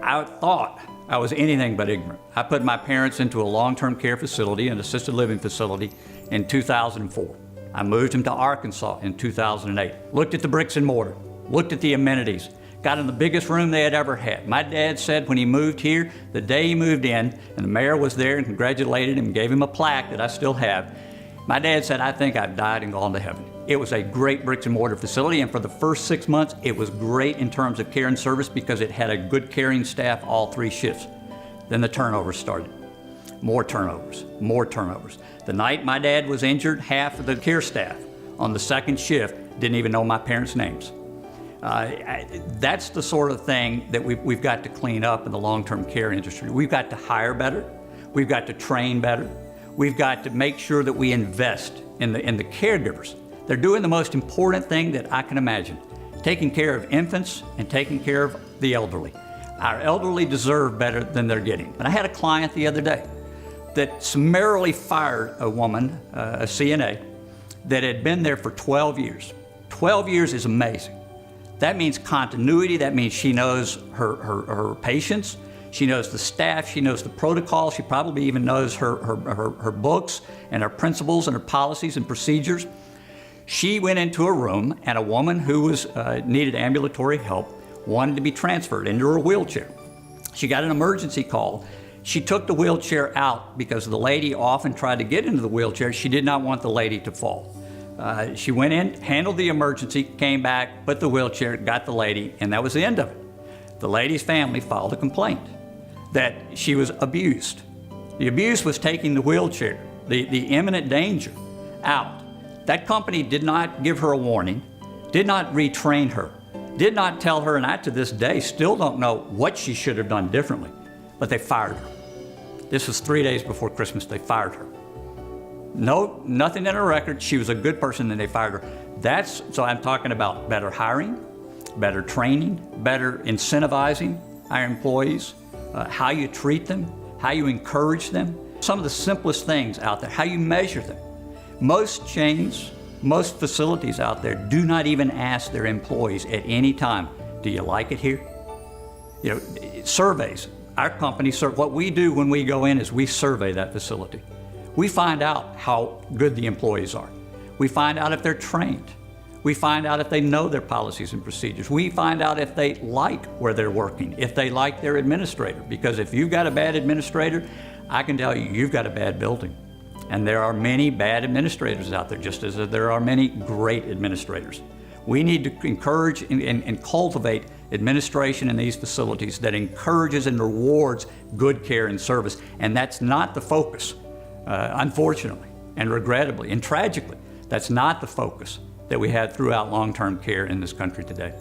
I thought I was anything but ignorant. I put my parents into a long-term care facility, an assisted living facility, in 2004. I moved them to Arkansas in 2008. Looked at the bricks and mortar, looked at the amenities, got in the biggest room they had ever had. My dad said when he moved here, the day he moved in, and the mayor was there and congratulated him and gave him a plaque that I still have, my dad said, "I think I've died and gone to heaven." It was a great bricks and mortar facility, and for the first 6 months, it was great in terms of care and service because it had a good caring staff all 3 shifts. Then the turnover started. More turnovers, more turnovers. The night my dad was injured, half of the care staff on the 2nd shift didn't even know my parents' names. That's the sort of thing that we've got to clean up in the long-term care industry. We've got to hire better. We've got to train better. We've got to make sure that we invest in the caregivers. They're doing the most important thing that I can imagine, taking care of infants and taking care of the elderly. Our elderly deserve better than they're getting. And I had a client the other day that summarily fired a woman, a CNA, that had been there for 12 years. 12 years is amazing. That means continuity. That means she knows her patients. She knows the staff. She knows the protocol. She probably even knows her books and her principles and her policies and procedures. She went into a room and a woman who needed ambulatory help wanted to be transferred into her wheelchair. She got an emergency call. She took the wheelchair out because the lady often tried to get into the wheelchair. She did not want the lady to fall. She went in, handled the emergency, came back, put the wheelchair, got the lady, and that was the end of it. The lady's family filed a complaint that she was abused. The abuse was taking the wheelchair, the imminent danger, out. That company did not give her a warning, did not retrain her, did not tell her, and I to this day still don't know what she should have done differently, but they fired her. This was 3 days before Christmas, they fired her. No, nothing in her record. She was a good person and they fired her. So I'm talking about better hiring, better training, better incentivizing our employees, how you treat them, how you encourage them. Some of the simplest things out there, how you measure them. Most chains, most facilities out there do not even ask their employees at any time, do you like it here? You know, surveys. Our company, what we do when we go in is we survey that facility. We find out how good the employees are. We find out if they're trained. We find out if they know their policies and procedures. We find out if they like where they're working, if they like their administrator. Because if you've got a bad administrator, I can tell you, you've got a bad building. And there are many bad administrators out there, just as there are many great administrators. We need to encourage and cultivate administration in these facilities that encourages and rewards good care and service. And that's not the focus. Unfortunately, and regrettably, and tragically, that's not the focus that we have throughout long-term care in this country today.